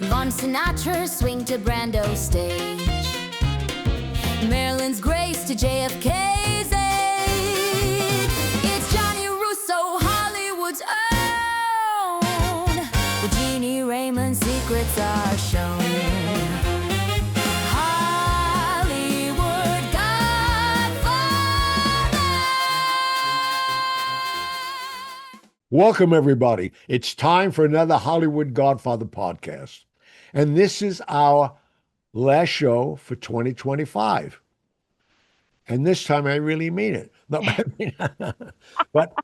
Von Sinatra swing to Brando stage. Marilyn's grace to JFK's aid. It's Johnny Russo, Hollywood's own. The Jeannie Raymond secrets are shown. Hollywood Godfather. Welcome, everybody. It's time for another Hollywood Godfather podcast. And this is our last show for 2025. And this time I really mean it. No, but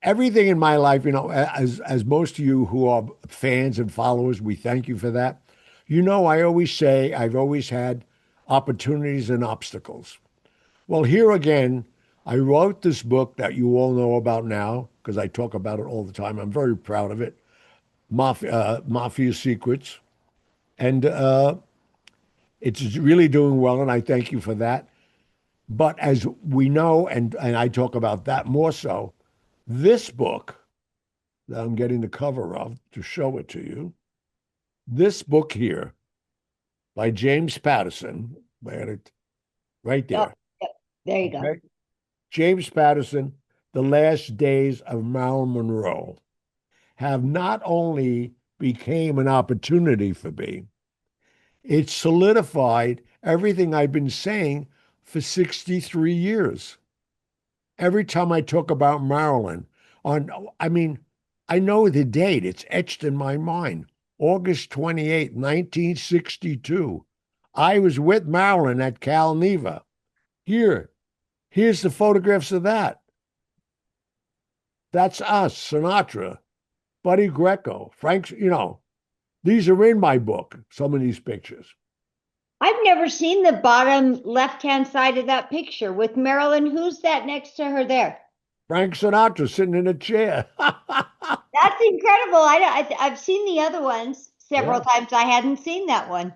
everything in my life, as most of you who are fans and followers, we thank you for that. I always say I've always had opportunities and obstacles. Well, here again, I wrote this book that you all know about now because I talk about it all the time. I'm very proud of it. Mafia Secrets. And it's really doing well, and I thank you for that. But as we know, and I talk about that more so, this book that I'm getting the cover of to show it to you, this book here by James Patterson, I had it right there. Yep. There you go. James Patterson, The Last Days of Marilyn Monroe, have not only became an opportunity for me, it solidified everything I've been saying for 63 years. Every time I talk about Marilyn, I know the date, it's etched in my mind. August 28, 1962. I was with Marilyn at Cal Neva. Here's the photographs of that. That's us, Sinatra, Buddy Greco, Frank, these are in my book, some of these pictures. I've never seen the bottom left-hand side of that picture with Marilyn. Who's that next to her there? Frank Sinatra sitting in a chair. That's incredible. I've seen the other ones several times. I hadn't seen that one.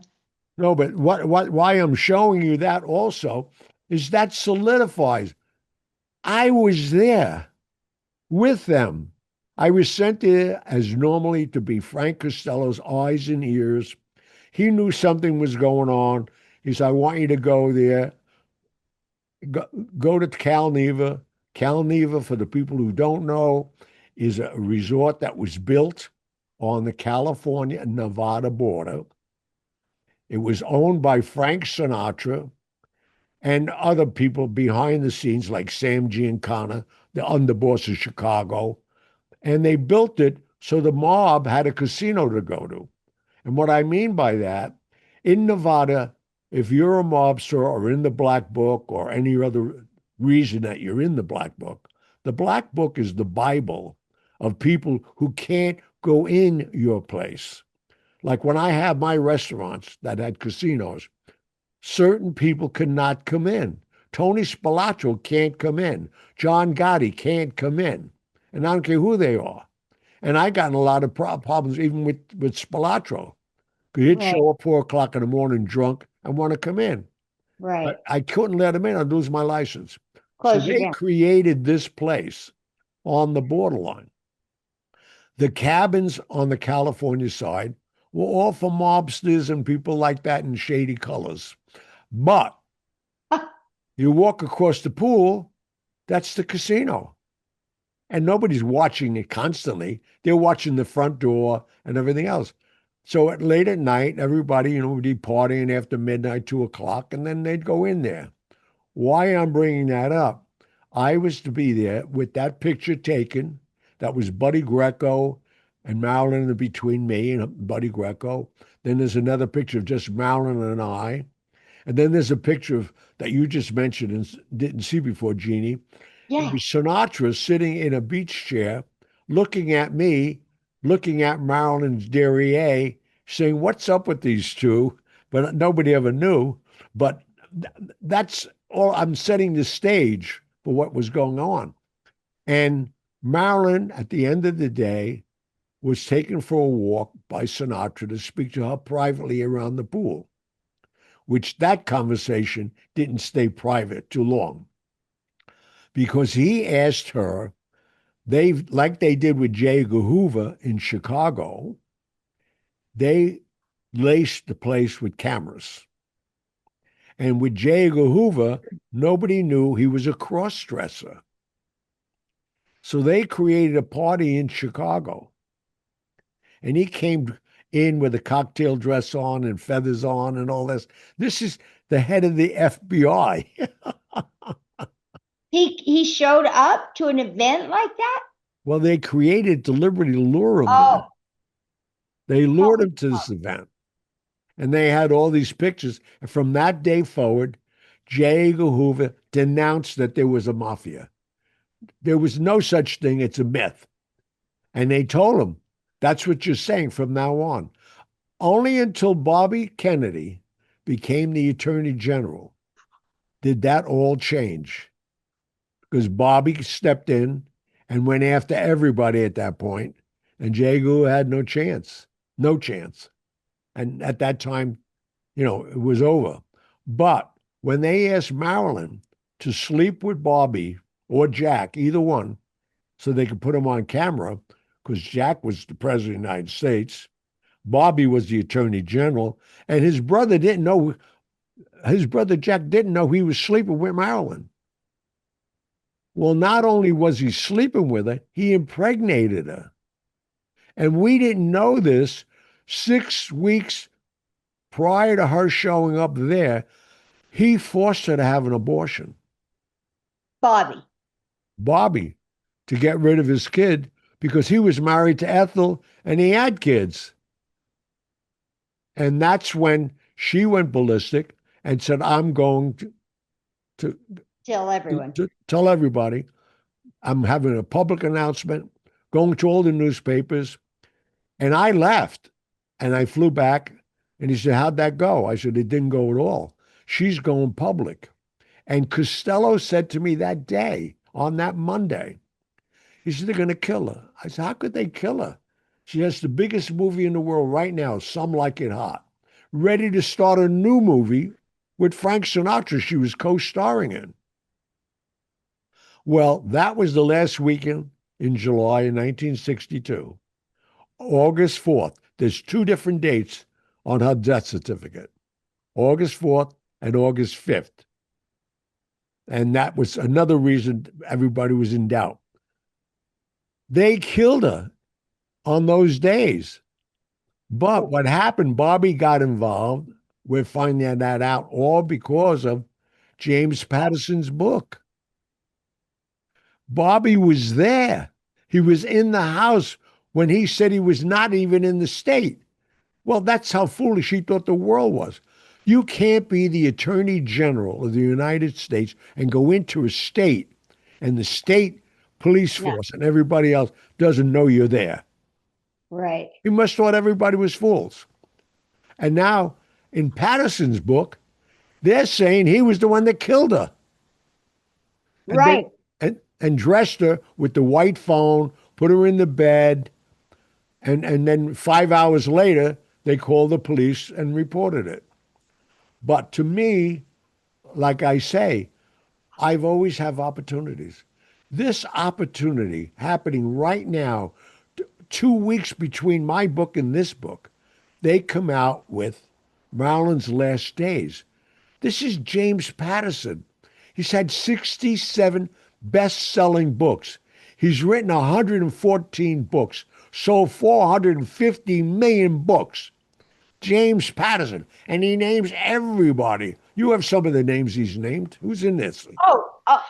No, but why I'm showing you that also is that solidifies. I was there with them. I was sent there as normally to be Frank Costello's eyes and ears. He knew something was going on. He said, I want you to go there. Go to Cal Neva. Cal Neva, for the people who don't know, is a resort that was built on the California-Nevada border. It was owned by Frank Sinatra and other people behind the scenes like Sam Giancana, the underboss of Chicago. And they built it so the mob had a casino to go to. And what I mean by that, in Nevada, if you're a mobster or in the Black Book or any other reason that you're in the Black Book is the Bible of people who can't go in your place. Like when I have my restaurants that had casinos, certain people cannot come in. Tony Spilotro can't come in. John Gotti can't come in. And I don't care who they are. And I got in a lot of problems even with Spilotro. He'd show up 4 o'clock in the morning drunk and want to come in. Right. But I couldn't let him in. I'd lose my license. So they created this place on the borderline. The cabins on the California side were all for mobsters and people like that in shady colors. But you walk across the pool, that's the casino. And nobody's watching it constantly. They're watching the front door and everything else. So late at night, everybody, would be partying after midnight, 2 o'clock, and then they'd go in there. Why I'm bringing that up, I was to be there with that picture taken. That was Buddy Greco and Marilyn between me and Buddy Greco. Then there's another picture of just Marilyn and I. And then there's a picture that you just mentioned and didn't see before, Jeannie. Yeah. It was Sinatra sitting in a beach chair, looking at me, looking at Marilyn's derriere, saying, what's up with these two? But nobody ever knew. But that's all. I'm setting the stage for what was going on. And Marilyn, at the end of the day, was taken for a walk by Sinatra to speak to her privately around the pool, which that conversation didn't stay private too long. Because he asked her, like they did with J. Edgar Hoover in Chicago, They laced the place with cameras. And with J. Edgar Hoover, nobody knew he was a cross-dresser. So they created a party in Chicago. And he came in with a cocktail dress on and feathers on and all this. This is the head of the FBI. He showed up to an event like that? Well, they created deliberately to lure him there. Oh, They lured him to this event. And they had all these pictures. And from that day forward, J. Edgar Hoover denounced that there was a mafia. There was no such thing. It's a myth. And they told him, that's what you're saying from now on. Only until Bobby Kennedy became the Attorney General did that all change. Because Bobby stepped in and went after everybody at that point, and J. Edgar Hoover had no chance. No chance. And at that time, it was over. But when they asked Marilyn to sleep with Bobby or Jack, either one, so they could put him on camera, because Jack was the president of the United States, Bobby was the attorney general, and his brother Jack didn't know he was sleeping with Marilyn. Well, not only was he sleeping with her, he impregnated her. And we didn't know this 6 weeks prior to her showing up there. He forced her to have an abortion. Bobby, to get rid of his kid, because he was married to Ethel and he had kids. And that's when she went ballistic and said, I'm going to tell everyone. To tell everybody. I'm having a public announcement, going to all the newspapers. And I left and I flew back, and he said, how'd that go? I said, it didn't go at all. She's going public. And Costello said to me that day, on that Monday, he said, they're going to kill her. I said, how could they kill her? She has the biggest movie in the world right now, Some Like It Hot, ready to start a new movie with Frank Sinatra she was co-starring in. Well, that was the last weekend in July in 1962. August 4th. There's 2 different dates on her death certificate. August 4th and August 5th. And that was another reason everybody was in doubt. They killed her on those days. But what happened, Bobby got involved. We're finding that out all because of James Patterson's book. Bobby was there. He was in the house when he said he was not even in the state. Well, that's how foolish he thought the world was. You can't be the Attorney General of the United States and go into a state and the state police force and everybody else doesn't know you're there. Right. He must have thought everybody was fools. And now, in Patterson's book, they're saying he was the one that killed her. Right. And dressed her with the white phone, put her in the bed, and then 5 hours later, they called the police and reported it. But to me, like I say, I've always have opportunities. This opportunity happening right now, 2 weeks between my book and this book, they come out with Marilyn's Last Days. This is James Patterson. He's had 67 best-selling books. He's written 114 books, sold 450 million books. James Patterson. And he names everybody. You have some of the names he's named. Who's in this?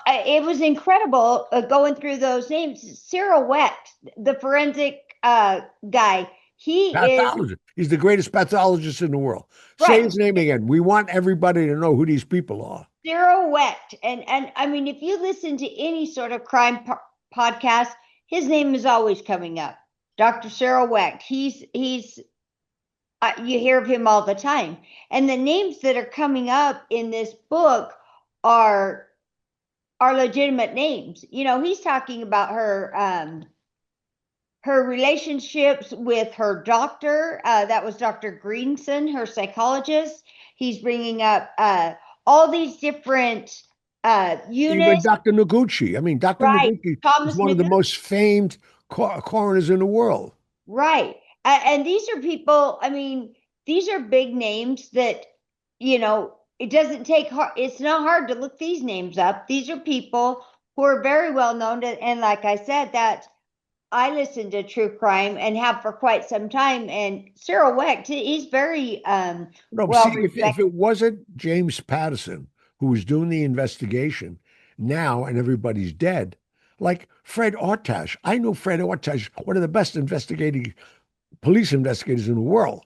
It was incredible going through those names. Cyril Wecht, the forensic guy. He's the greatest pathologist in the world. Right. Say his name again. We want everybody to know who these people are. Cyril Wecht. And I mean, if you listen to any sort of crime podcast, his name is always coming up. Dr. Cyril Wecht. He's you hear of him all the time. And the names that are coming up in this book are legitimate names. You know, he's talking about her relationships with her doctor. That was Dr. Greenson, her psychologist. He's bringing up all these different units. Even Dr. Noguchi. I mean, Dr. Noguchi is one of the most famed coroners in the world. Right. And these are people, I mean, these are big names that, it doesn't take hard, it's not hard to look these names up. These are people who are very well known. And like I said, that I listen to true crime and have for quite some time. And Cyril Wecht, he's very No, well see, if respected. it wasn't James Patterson who was doing the investigation now and everybody's dead, like Fred Artash. I knew Fred Artash, one of the best investigating police investigators in the world.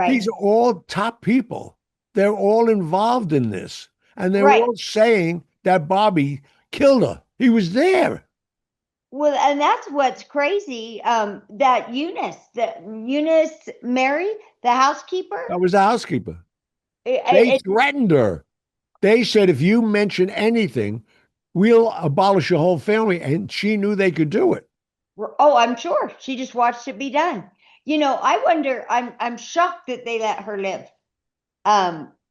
These Right, are all top people. They're all involved in this. And they're right. all saying that Bobby killed her. He was there. Well, and that's what's crazy. That Eunice Mary, the housekeeper, That was the housekeeper. They it, threatened her. They said, if you mention anything, we'll abolish your whole family. And she knew they could do it. oh, I'm sure she just watched it be done. I wonder. I'm shocked that they let her live.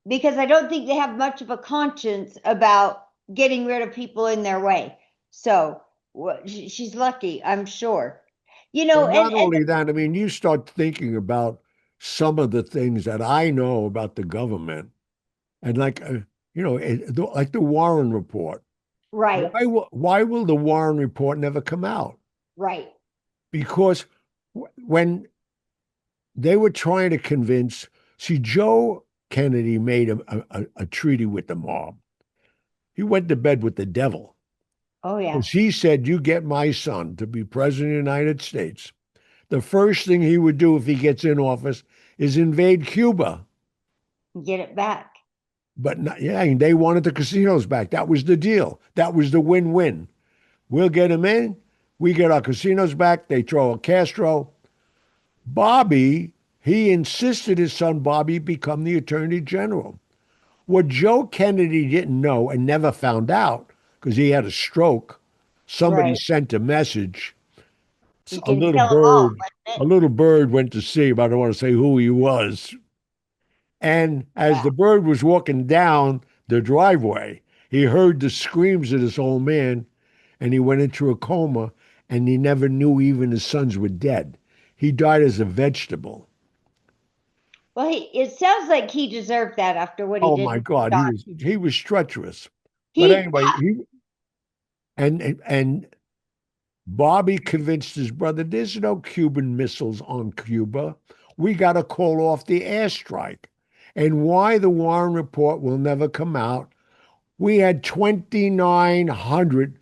Because I don't think they have much of a conscience about getting rid of people in their way. So she's lucky, I'm sure. Well, And not only that, I mean, you start thinking about some of the things that I know about the government, and like the Warren report. right, Why will the Warren report never come out? right, Because when they were trying to convince, see, Joe Kennedy made a treaty with the mob. He went to bed with the devil oh yeah, because he said, "You get my son to be president of the United States." The first thing he would do if he gets in office is invade Cuba. get it back. But not, yeah, and they wanted the casinos back. That was the deal. That was the win-win. We'll get them in. We get our casinos back. They throw a Castro. Bobby, he insisted his son Bobby become the attorney general. What Joe Kennedy didn't know and never found out because he had a stroke, somebody Right, sent a message. you A can little kill them all, bird, wasn't a it? little bird went to see him. I don't want to say who he was. And as Yeah. the bird was walking down the driveway, he heard the screams of this old man and he went into a coma and he never knew even his sons were dead. He died as a vegetable. Well, it sounds like he deserved that after what he Oh did my to God, Don. he was treacherous. But He, anyway, he and Bobby convinced his brother there's no Cuban missiles on Cuba. We got to call off the airstrike. And why the Warren report will never come out. We had 2,900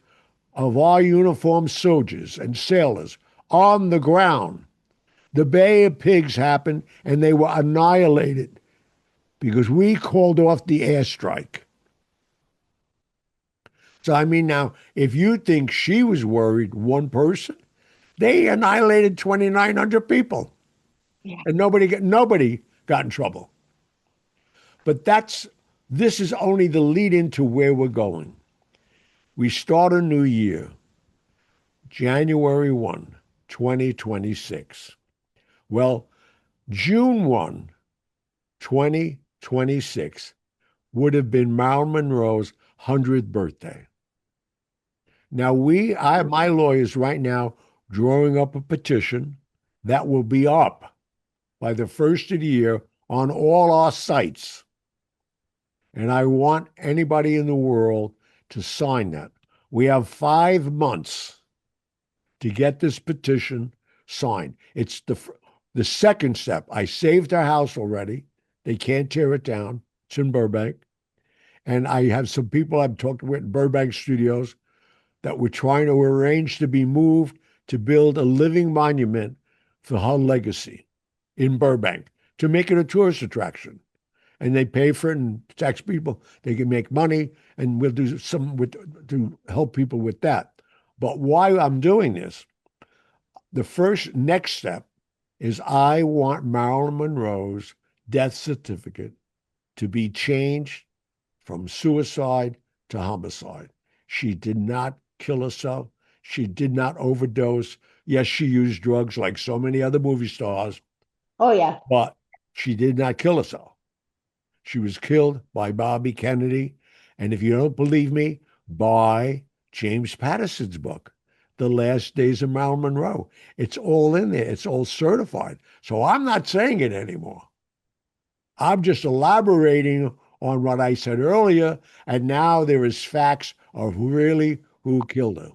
of our uniformed soldiers and sailors on the ground. The Bay of Pigs happened and they were annihilated because we called off the airstrike. So, I mean, now, if you think she was worried, one person, they annihilated 2,900 people yeah, and nobody got in trouble. But this is only the lead into where we're going. We start a new year, January 1, 2026. Well, June 1, 2026 would have been Marilyn Monroe's 100th birthday. Now my lawyers right now drawing up a petition that will be up by the first of the year on all our sites. And I want anybody in the world to sign that. We have 5 months to get this petition signed. It's the second step. I saved our house already. They can't tear it down. It's in Burbank. And I have some people I've talked with in Burbank studios that we're trying to arrange to be moved to build a living monument for her legacy in Burbank to make it a tourist attraction. And they pay for it and tax people. They can make money, and we'll do some to help people with that. But why I'm doing this, the first next step is I want Marilyn Monroe's death certificate to be changed from suicide to homicide. She did not kill herself. She did not overdose. Yes, she used drugs like so many other movie stars, oh yeah, but she did not kill herself. She was killed by Bobby Kennedy. And if you don't believe me, buy James Patterson's book, The Last Days of Marilyn Monroe. It's all in there. It's all certified. So I'm not saying it anymore. I'm just elaborating on what I said earlier, and now there is facts of really who killed her.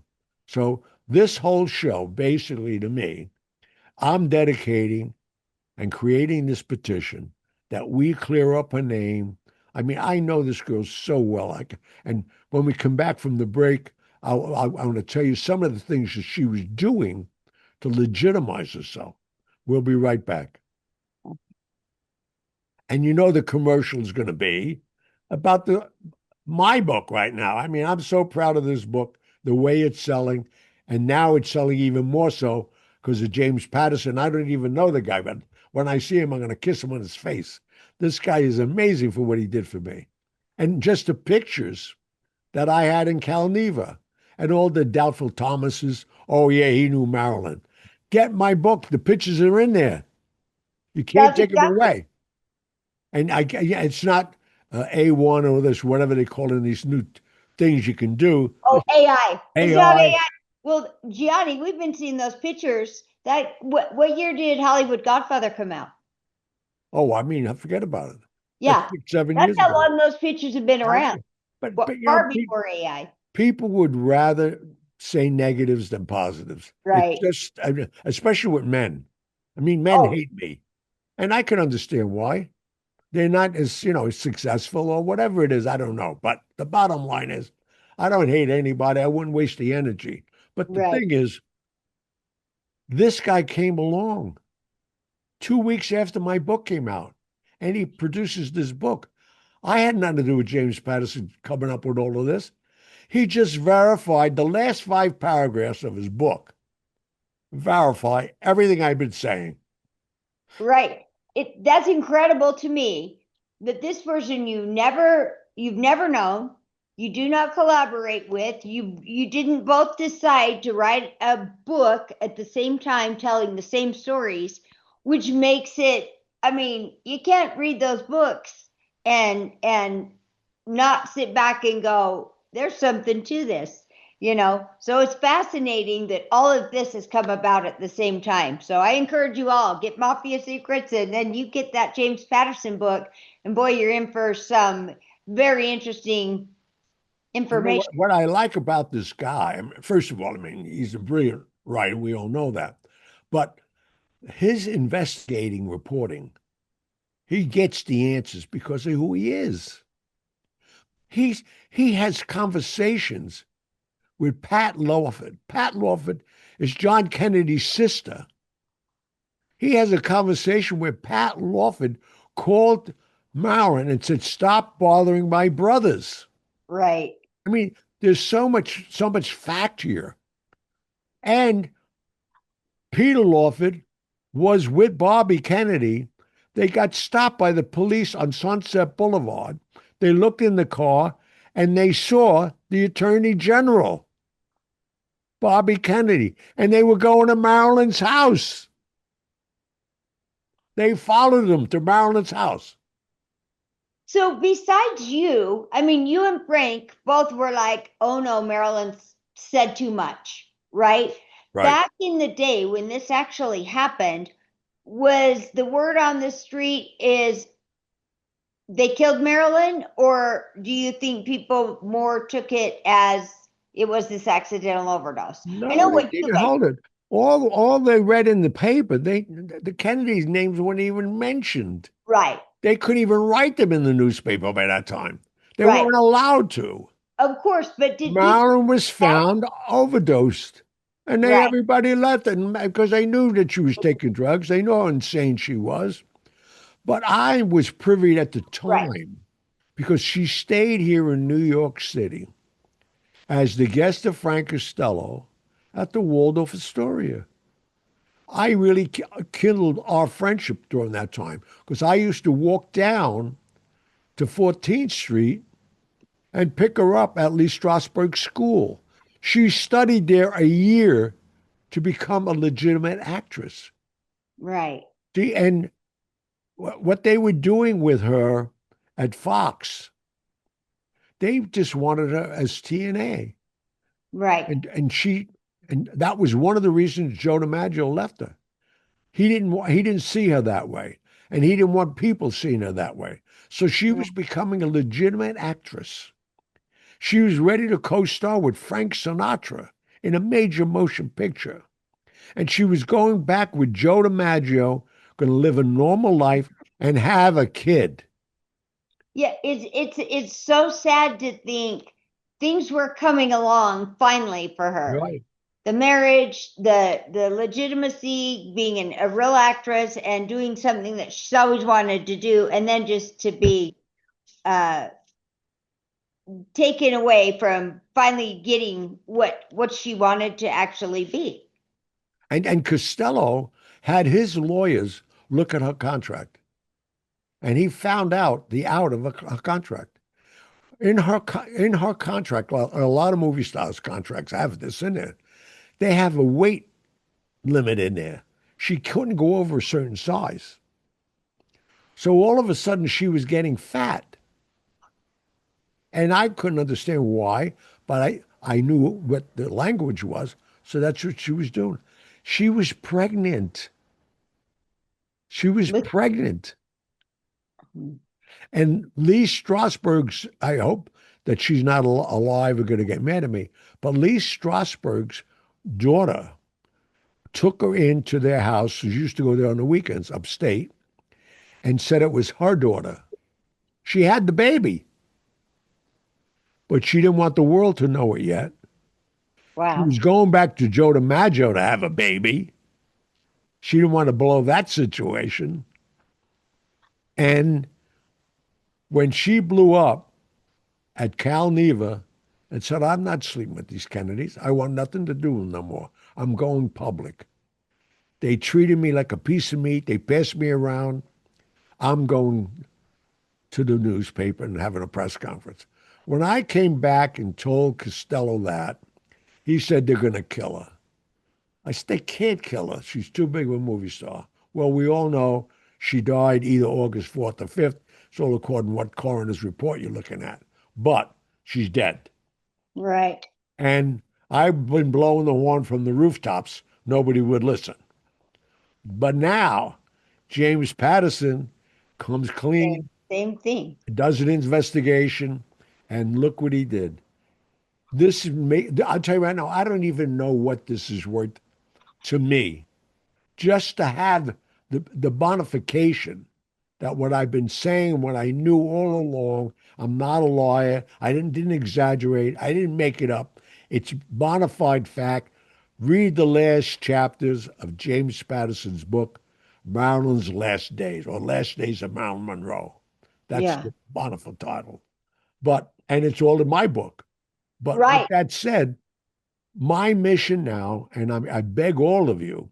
So this whole show, basically to me, I'm dedicating and creating this petition that we clear up her name. I mean, I know this girl so well. And when we come back from the break, I want to tell you some of the things that she was doing to legitimize herself. We'll be right back. And you know the commercial is going to be about my book right now. I mean, I'm so proud of this book, the way it's selling, and now it's selling even more so because of James Patterson. I don't even know the guy, but when I see him, I'm going to kiss him on his face. This guy is amazing for what he did for me. And just the pictures that I had in Calneva and all the doubtful Thomases. Oh, yeah, he knew Marilyn. Get my book. The pictures are in there. You can't take them away. And yeah, it's not A1 or this, whatever they call it in these new things you can do. Oh, AI. It's not AI. AI. Well, Gianni, we've been seeing those pictures. What year did Hollywood Godfather come out? Oh, I mean, I forget about it. Yeah, That's 6, 7 that's years how ago. long those pictures have been around. But Far before AI. people would rather say negatives than positives. Right. It's just, I mean, especially with men. I mean, men hate me. And I can understand why. They're not as, as successful or whatever it is. I don't know. But the bottom line is, I don't hate anybody. I wouldn't waste the energy. But the thing is, this guy came along 2 weeks after my book came out, and he produces this book. I had nothing to do with James Patterson coming up with all of this. He just verified the last 5 paragraphs of his book, verify everything I've been saying. Right. That's incredible to me that this person you've never known, you do not collaborate with, you didn't both decide to write a book at the same time telling the same stories, which makes it, I mean, you can't read those books and not sit back and go, there's something to this. So it's fascinating that all of this has come about at the same time. So I encourage you all, get Mafia Secrets, and then you get that James Patterson book, and boy, you're in for some very interesting information. What I like about this guy, first of all, I mean, he's a brilliant writer. We all know that. But his investigating reporting, he gets the answers because of who he is. He has conversations with Pat Lawford. Pat Lawford is John Kennedy's sister. He has a conversation where Pat Lawford called Marilyn and said, "Stop bothering my brothers." Right. I mean, there's so much fact here. And Peter Lawford was with Bobby Kennedy. They got stopped by the police on Sunset Boulevard. They looked in the car and they saw the Attorney General, Bobby Kennedy, and they were going to Marilyn's house. They followed them to Marilyn's house. So besides you, I mean, you and Frank both were like, oh no, Marilyn said too much, right? Back in the day when this actually happened, was the word on the street is they killed Marilyn, or do you think people more took it as it was this accidental overdose? No, I know they didn't hold it. All they read in the paper, the Kennedys' names weren't even mentioned. Right. They couldn't even write them in the newspaper by that time. They weren't allowed to. Of course, but Marilyn was found overdosed, and everybody left it because they knew that she was taking drugs. They knew how insane she was. But I was privy at the time because she stayed here in New York City as the guest of Frank Costello at the Waldorf Astoria. I really kindled our friendship during that time because I used to walk down to 14th Street and pick her up at Lee Strasberg School. She studied there a year to become a legitimate actress. Right. And what they were doing with her at Fox, they just wanted her as TNA. Right. And she And that was one of the reasons Joe DiMaggio left her. He didn't see her that way. And he didn't want people seeing her that way. So she Yeah. was becoming a legitimate actress. She was ready to co-star with Frank Sinatra in a major motion picture. And she was going back with Joe DiMaggio, going to live a normal life and have a kid. Yeah, it's so sad to think things were coming along finally for her. Right. The marriage, the legitimacy, being a real actress and doing something that she's always wanted to do, and then just to be taken away from finally getting what she wanted to actually be. And Costello had his lawyers look at her contract. And he found out the out of a contract. In her contract, well, a lot of movie stars' contracts have this in there. They have a weight limit in there. She couldn't go over a certain size. So all of a sudden she was getting fat. And I couldn't understand why, but I knew what the language was. So that's what she was doing. She was pregnant. She was Look- pregnant. And Lee Strasberg's, I hope that she's not alive or going to get mad at me, but Lee Strasberg's daughter took her into their house. She used to go there on the weekends upstate and said it was her daughter. She had the baby, but she didn't want the world to know it yet. She Wow. was going back to Joe DiMaggio to have a baby. She didn't want to blow that situation. And when she blew up at Cal Neva and said, I'm not sleeping with these Kennedys. I want nothing to do with them no more. I'm going public. They treated me like a piece of meat. They passed me around. I'm going to the newspaper and having a press conference. When I came back and told Costello that, he said they're going to kill her. I said, they can't kill her. She's too big of a movie star. Well, we all know she died either August 4th or 5th. It's all according to what coroner's report you're looking at. But she's dead. Right. And I've been blowing the horn from the rooftops. Nobody would listen. But now James Patterson comes clean, Same thing. does an investigation, and look what he did. I'll tell you right now, I don't even know what this is worth to me. Just to have the bonification that what I've been saying, what I knew all along, I'm not a liar. I didn't exaggerate. I didn't make it up. It's bona fide fact. Read the last chapters of James Patterson's book, Marilyn's Last Days, or Last Days of Marilyn Monroe. That's Yeah. the bona fide title. And it's all in my book. But Right. with that said, my mission now, and I beg all of you,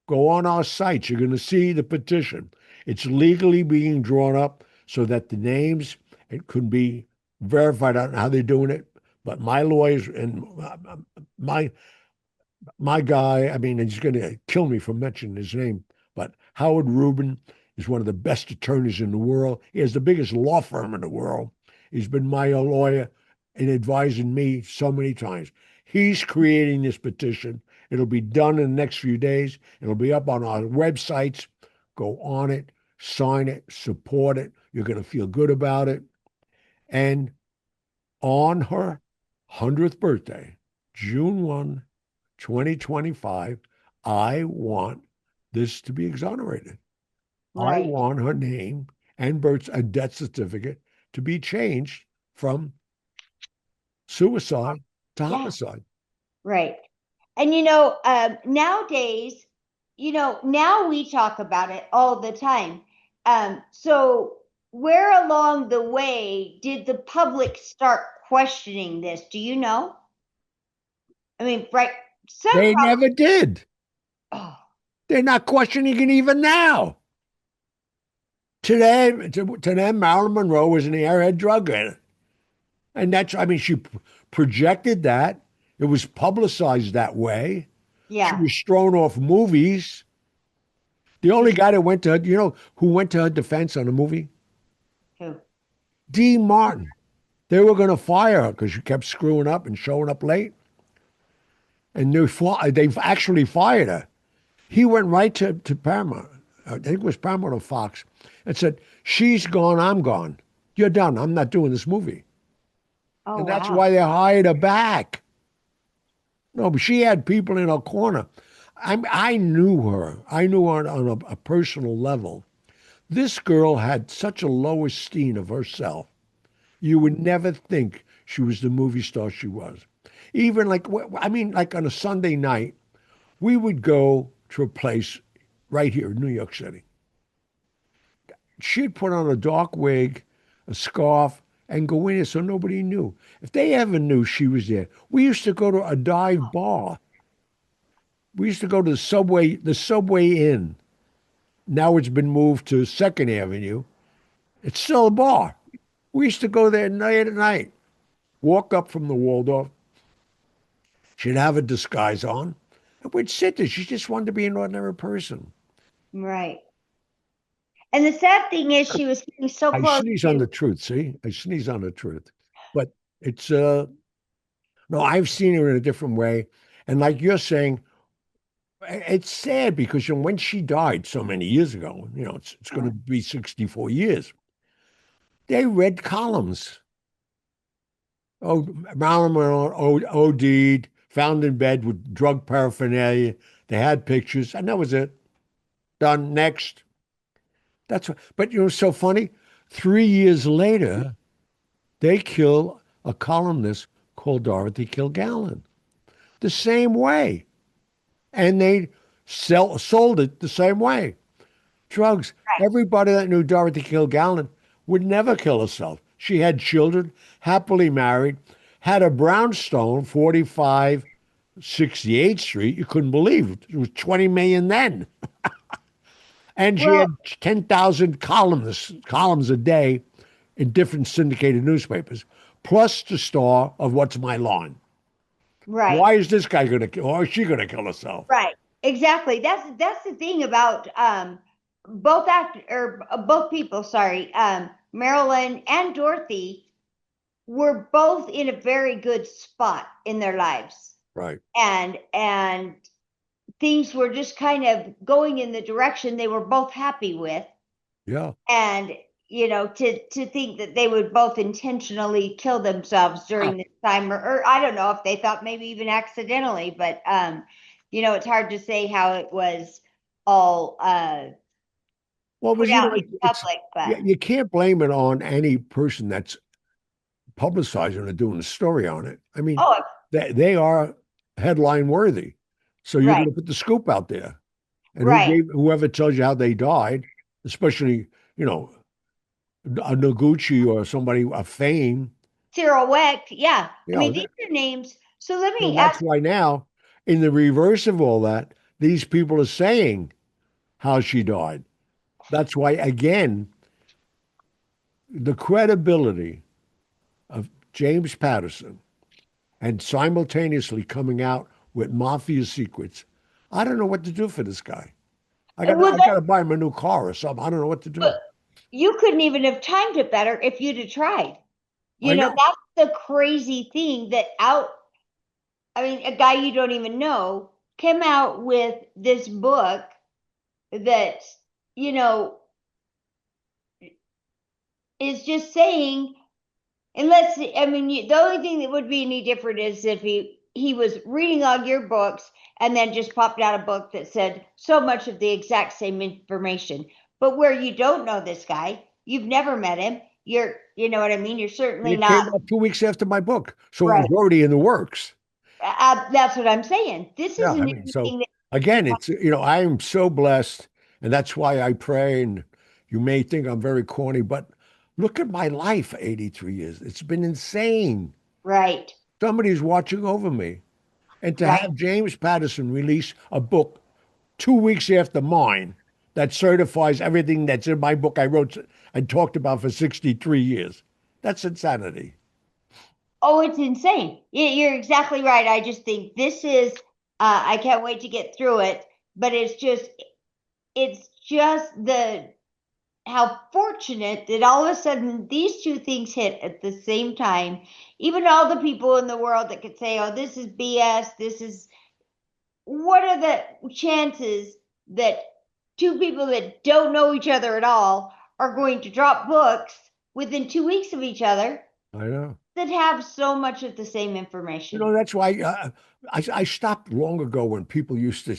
go on our sites. You're going to see the petition. It's legally being drawn up so that the names, it could be verified. I don't know how they're doing it, but my lawyers and my guy, I mean, he's going to kill me for mentioning his name, but Howard Rubin is one of the best attorneys in the world. He has the biggest law firm in the world. He's been my lawyer and advising me so many times. He's creating this petition. It'll be done in the next few days. It'll be up on our websites. Go on it, sign it, support it. You're going to feel good about it. And on her 100th birthday, June 1, 2025, I want this to be exonerated. I Right. want her name and a death certificate to be changed from suicide to Yeah. homicide. Right. And nowadays, now we talk about it all the time. So where along the way did the public start questioning this? Do you know? I mean, right. They never did. Oh, They're not questioning it even now. Today, to them, Marilyn Monroe was an airhead drug addict. And she projected that. It was publicized that way. She yeah. was thrown off movies. The only guy that went to her, who went to her defense on the movie? Who? Dean Martin. They were going to fire her because she kept screwing up and showing up late. and they've actually fired her. He went right to Paramount. I think it was Paramount or Fox, and said, "She's gone. I'm gone. You're done. I'm not doing this movie." Oh, And that's wow. why they hired her back. No, but she had people in her corner. I knew her. I knew her on a personal level. This girl had such a low esteem of herself. You would never think she was the movie star she was. Even like, I mean, like on a Sunday night, we would go to a place right here in New York City. She'd put on a dark wig, a scarf, and go in there so nobody knew. If they ever knew she was there, we used to go to a dive bar. We used to go to the Subway Inn. Now it's been moved to Second Avenue. It's still a bar. We used to go there night at night. Walk up from the Waldorf. She'd have a disguise on. And we'd sit there. She just wanted to be an ordinary person. Right. And the sad thing is, she was getting so I close sneeze on to. the truth, see? I sneeze on the truth. But it's no, I've seen her in a different way. And like you're saying, it's sad because when she died so many years ago, it's going to be 64 years. They read columns. Oh, Marilyn Monroe OD'd, found in bed with drug paraphernalia. They had pictures, and that was it. Done. Next. That's what. But so funny. 3 years later, they kill a columnist called Dorothy Kilgallen the same way, and they sold it the same way. Drugs. Right. Everybody that knew Dorothy Kilgallen would never kill herself. She had children, happily married, had a brownstone, 45 68th Street. You couldn't believe it. It was 20 million then. And she Well, had 10,000 columns a day in different syndicated newspapers, plus the star of What's My Line. right. Why is this guy going to kill, or is she going to kill herself? Right. Exactly. That's the thing about both people, sorry, Marilyn and Dorothy were both in a very good spot in their lives. Right. And things were just kind of going in the direction they were both happy with. Yeah. And to think that they would both intentionally kill themselves during this time, or I don't know if they thought maybe even accidentally, but it's hard to say how it was all Well, put out in public, but you can't blame it on any person that's publicizing or doing a story on it. I mean, oh, they are headline worthy. So you're right, going to put the scoop out there. And right. whoever tells you how they died, especially, a Noguchi or somebody of fame, Cyril Weck, yeah. you I mean, know, these are names. So let so me that's ask. why now, in the reverse of all that, these people are saying how she died. That's why, again, the credibility of James Patterson and simultaneously coming out with mafia secrets. I don't know what to do for this guy. Well, I got to buy him a new car or something. I don't know what to do. you couldn't even have timed it better if you'd have tried. I know. That's the crazy thing I mean, a guy you don't even know came out with this book that, you know, is just saying, I mean, the only thing that would be any different is if he was reading all your books and then just popped out a book that said so much of the exact same information. But where you don't know this guy, you've never met him, you know what I mean? You're certainly It came not. out 2 weeks after my book, so it Right. was already in the works. That's what I'm saying. This Yeah, isn't I mean, so anything that. again, it's I am so blessed, and that's why I pray. And you may think I'm very corny, but look at my life for 83 years. It's been insane. Right, Somebody's watching over me. And to right. have James Patterson release a book 2 weeks after mine that certifies everything that's in my book I wrote and talked about for 63 years, that's insanity. Oh, it's insane. You're exactly right. I just think this is, I can't wait to get through it, but it's just how fortunate that all of a sudden these two things hit at the same time. Even all the people in the world that could say, oh, this is BS, this is, what are the chances that two people that don't know each other at all are going to drop books within 2 weeks of each other I know. that have so much of the same information? That's why I stopped long ago when people used to,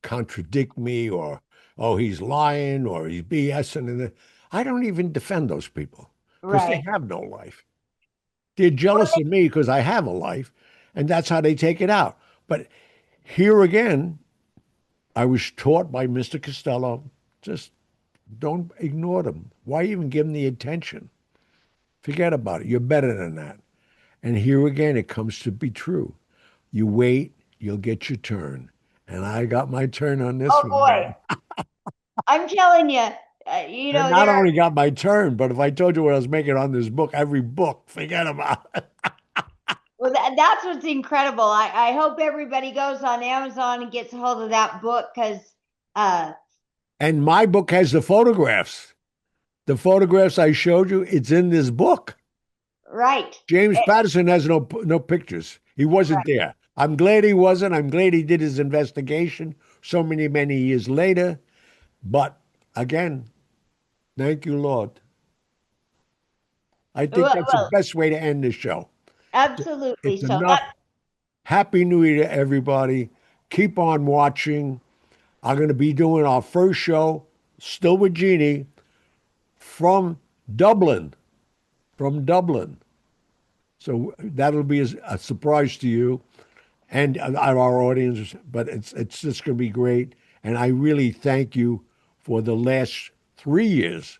contradict me or, oh, he's lying or he's BSing. And I don't even defend those people because they Right. have no life. They're jealous of me because I have a life, and that's how they take it out. But here again, I was taught by Mr. Costello, just don't ignore them. Why even give them the attention? Forget about it. You're better than that. And here again, it comes to be true. You wait, you'll get your turn. And I got my turn on this Oh one, boy, man. I'm telling you, And not only got my turn, but if I told you what I was making on this book, every book, forget about it. well, that's what's incredible. I hope everybody goes on Amazon and gets a hold of that book because, uh, And my book has the photographs. The photographs I showed you, it's in this book. right, James Patterson has no pictures. He wasn't right. there. I'm glad he wasn't. I'm glad he did his investigation so many years later. But again, thank you, Lord. I think that's the Well, best way to end the show. absolutely. It's So enough. that Happy New Year to everybody. Keep on watching. I'm going to be doing our first show, still with Jeannie, from Dublin. From Dublin. So that'll be a surprise to you and our audience, but it's just going to be great. And I really thank you for the last 3 years.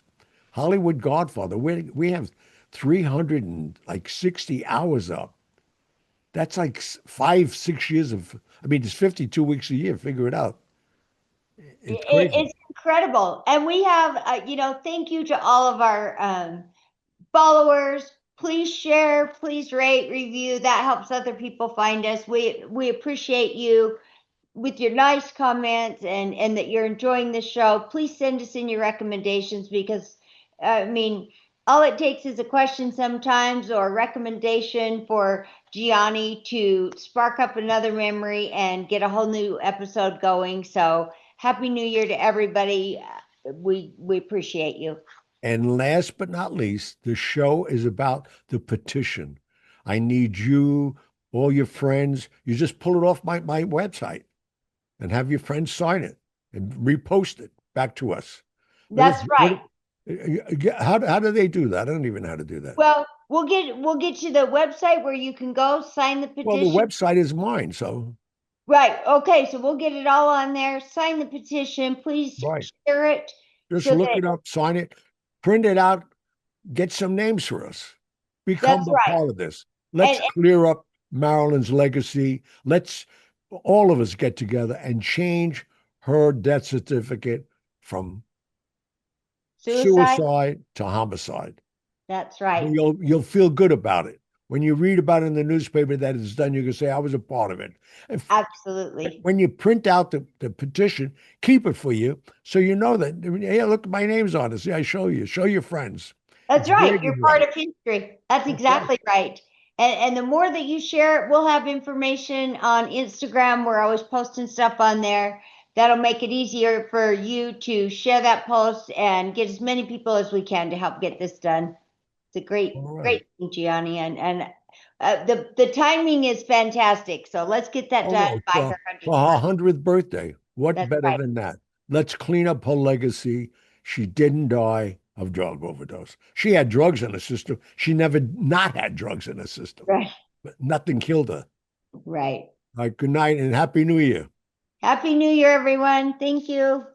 Hollywood Godfather, we have 360 hours up. That's like 5, 6 years of, I mean, it's 52 weeks a year. Figure it out. It's crazy. it's incredible. And we have, thank you to all of our followers. Please share, please rate, review. That helps other people find us. We appreciate you with your nice comments and that you're enjoying the show. Please send us in your recommendations because I mean, all it takes is a question sometimes or a recommendation for Gianni to spark up another memory and get a whole new episode going. So happy New Year to everybody. We appreciate you. And last but not least, the show is about the petition. I need you, all your friends. You just pull it off my website and have your friends sign it and repost it back to us. That's right. How do they do that? I don't even know how to do that. Well, we'll get you the website where you can go sign the Well, the petition. website is mine, so Right. Okay. So we'll get it all on there. Sign the petition. Please right. share it Just so look that it up, sign it, print it out, get some names for us. Become that's a right. part of this. Let's And clear up Marilyn's legacy. Let's all of us get together and change her death certificate from suicide. suicide to homicide. That's right. You'll feel good about it. When you read about it in the newspaper that it's done, you can say, I was a part of it. Absolutely. When you print out the petition, keep it for you so you know that, hey, look, my name's on it. See, I show your friends. That's It's right. big You're and part right. of history. That's That's right. exactly right. And the more that you share it, we'll have information on Instagram. We're always posting stuff on there. That'll make it easier for you to share that post and get as many people as we can to help get this done. It's a All right. great thing, Gianni, and the timing is fantastic. So let's get that Oh done no, by her for 100th her birthday. 100th birthday. What That's better right. than that? Let's clean up her legacy. She didn't die of drug overdose. She had drugs in her system. She never not had drugs in her system, Right. but nothing killed her. Right. All right, good night and Happy New Year. Happy New Year, everyone. Thank you.